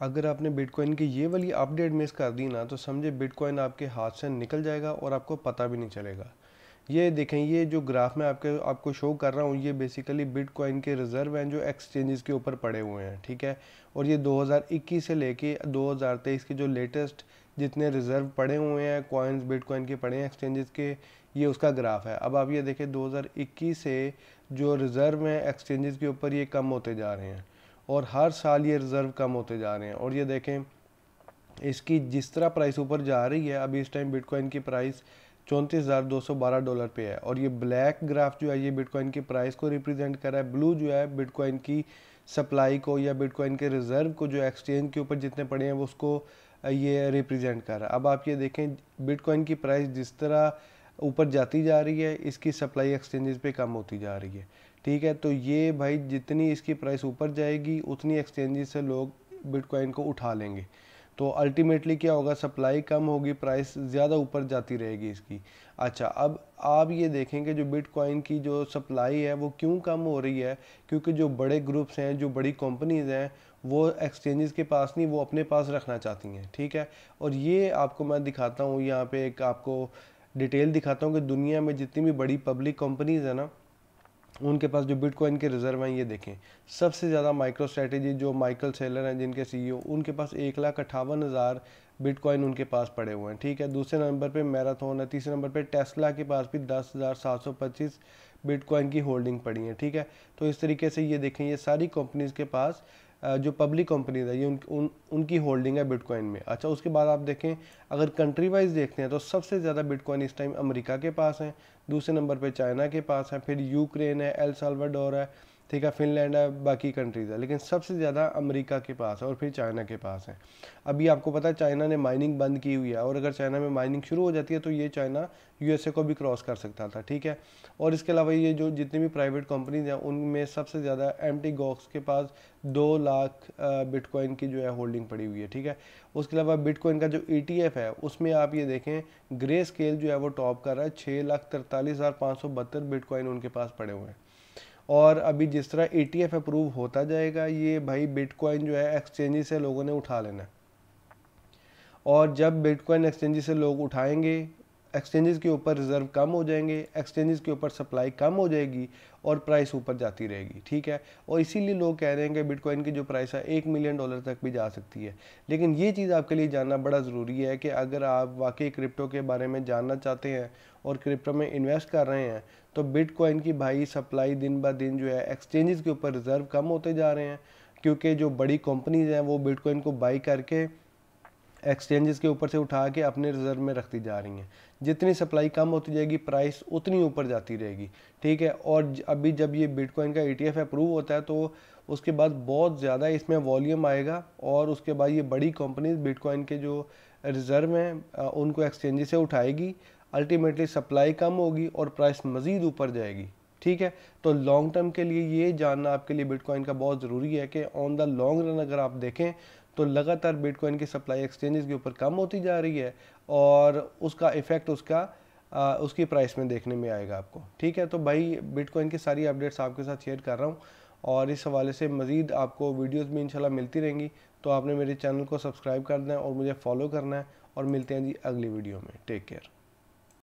अगर आपने बिटकॉइन की ये वाली अपडेट मिस कर दी ना, तो समझे बिटकॉइन आपके हाथ से निकल जाएगा और आपको पता भी नहीं चलेगा। ये देखें, ये जो ग्राफ मैं आपको शो कर रहा हूँ, ये बेसिकली बिटकॉइन के रिज़र्व हैं जो एक्सचेंजेस के ऊपर पड़े हुए हैं, ठीक है। और ये 2021 से लेके 2023 के जो लेटेस्ट जितने रिज़र्व पड़े हुए हैं कॉइन्स बिटकॉइन के पड़े हैं एक्सचेंजेस के, ये उसका ग्राफ है। अब आप ये देखें 2021 से जो रिज़र्व हैं एक्सचेंजेस के ऊपर ये कम होते जा रहे हैं और हर साल ये रिज़र्व कम होते जा रहे हैं। और ये देखें इसकी जिस तरह प्राइस ऊपर जा रही है, अभी इस टाइम बिटकॉइन की प्राइस $34,212 पे है। और ये ब्लैक ग्राफ जो है ये बिटकॉइन की प्राइस को रिप्रेजेंट कर रहा है, ब्लू जो है बिटकॉइन की सप्लाई को या बिटकॉइन के रिज़र्व को जो एक्सचेंज के ऊपर जितने पड़े हैं वो उसको ये रिप्रेजेंट कर रहा है। अब आप ये देखें बिटकॉइन की प्राइस जिस तरह ऊपर जाती जा रही है, इसकी सप्लाई एक्सचेंजेस पे कम होती जा रही है, ठीक है। तो ये भाई जितनी इसकी प्राइस ऊपर जाएगी उतनी एक्सचेंजेस से लोग बिटकॉइन को उठा लेंगे। तो अल्टीमेटली क्या होगा, सप्लाई कम होगी, प्राइस ज़्यादा ऊपर जाती रहेगी इसकी। अच्छा, अब आप ये देखेंगे जो बिटकॉइन की जो सप्लाई है वो क्यों कम हो रही है, क्योंकि जो बड़े ग्रुप्स हैं, जो बड़ी कंपनीज हैं, वो एक्सचेंजेस के पास नहीं, वो अपने पास रखना चाहती हैं, ठीक है। और ये आपको मैं दिखाता हूँ, यहाँ पे एक आपको डिटेल दिखाता हूँ कि दुनिया में जितनी भी बड़ी पब्लिक कंपनीज है ना, उनके पास जो बिटकॉइन के रिजर्व हैं ये देखें। सबसे ज़्यादा माइक्रो स्ट्रेटेजी जो माइकल सेलर हैं जिनके सीईओ, उनके पास 1,58,000 बिटकॉइन उनके पास पड़े हुए हैं, ठीक है। दूसरे नंबर पे मैराथन है, तीसरे नंबर पे टेस्ला के पास भी 10,725 बिटकॉइन की होल्डिंग पड़ी है, ठीक है। तो इस तरीके से ये देखें, ये सारी कंपनीज के पास जो पब्लिक कंपनीज है ये उनकी होल्डिंग है बिटकॉइन में। अच्छा, उसके बाद आप देखें अगर कंट्री वाइज देखते हैं तो सबसे ज़्यादा बिटकॉइन इस टाइम अमेरिका के पास है, दूसरे नंबर पे चाइना के पास है, फिर यूक्रेन है, एल साल्वाडोर है, ठीक है, फिनलैंड है, बाकी कंट्रीज़ है, लेकिन सबसे ज़्यादा अमेरिका के पास है और फिर चाइना के पास है। अभी आपको पता है चाइना ने माइनिंग बंद की हुई है, और अगर चाइना में माइनिंग शुरू हो जाती है तो ये चाइना यूएसए को भी क्रॉस कर सकता था, ठीक है। और इसके अलावा ये जो जितनी भी प्राइवेट कंपनीज हैं उनमें सबसे ज़्यादा एमटी गॉक्स के पास 2 लाख बिटकॉइन की जो है होल्डिंग पड़ी हुई है, ठीक है। उसके अलावा बिटकॉइन का जो ईटीएफ है उसमें आप ये देखें ग्रे स्केल जो है वो टॉप कर रहा है, 6,43,572 बिटकॉइन उनके पास पड़े हुए हैं। और अभी जिस तरह ईटीएफ अप्रूव होता जाएगा, ये भाई बिटकॉइन जो है एक्सचेंज से लोगों ने उठा लेना है। और जब बिटकॉइन एक्सचेंजेस से लोग उठाएंगे, एक्सचेंजेस के ऊपर रिजर्व कम हो जाएंगे, एक्सचेंजेस के ऊपर सप्लाई कम हो जाएगी और प्राइस ऊपर जाती रहेगी, ठीक है। और इसीलिए लोग कह रहे हैं कि बिटकॉइन की जो प्राइस है $1 मिलियन तक भी जा सकती है। लेकिन ये चीज़ आपके लिए जानना बड़ा ज़रूरी है कि अगर आप वाकई क्रिप्टो के बारे में जानना चाहते हैं और क्रिप्टो में इन्वेस्ट कर रहे हैं, तो बिटकॉइन की भाई सप्लाई दिन ब दिन जो है एक्सचेंजेस के ऊपर रिजर्व कम होते जा रहे हैं, क्योंकि जो बड़ी कंपनीज हैं वो बिटकॉइन को बाई करके एक्सचेंजेस के ऊपर से उठा के अपने रिजर्व में रखती जा रही हैं। जितनी सप्लाई कम होती जाएगी प्राइस उतनी ऊपर जाती रहेगी, ठीक है। और अभी जब ये बिटकॉइन का ईटीएफ अप्रूव होता है तो उसके बाद बहुत ज़्यादा इसमें वॉल्यूम आएगा, और उसके बाद ये बड़ी कंपनीज बिटकॉइन के जो रिज़र्व हैं उनको एक्सचेंजेस से उठाएगी, अल्टीमेटली सप्लाई कम होगी और प्राइस मज़ीद ऊपर जाएगी, ठीक है। तो लॉन्ग टर्म के लिए ये जानना आपके लिए बिटकॉइन का बहुत ज़रूरी है कि ऑन द लॉन्ग रन अगर आप देखें तो लगातार बिटकॉइन की सप्लाई एक्सचेंजेस के ऊपर कम होती जा रही है और उसका इफेक्ट उसकी प्राइस में देखने में आएगा आपको, ठीक है। तो भाई बिटकॉइन की सारी अपडेट्स आपके साथ शेयर कर रहा हूँ, और इस हवाले से मज़ीद आपको वीडियोस भी इंशाल्लाह मिलती रहेंगी। तो आपने मेरे चैनल को सब्सक्राइब करना है और मुझे फॉलो करना है, और मिलते हैं जी अगली वीडियो में। Take care.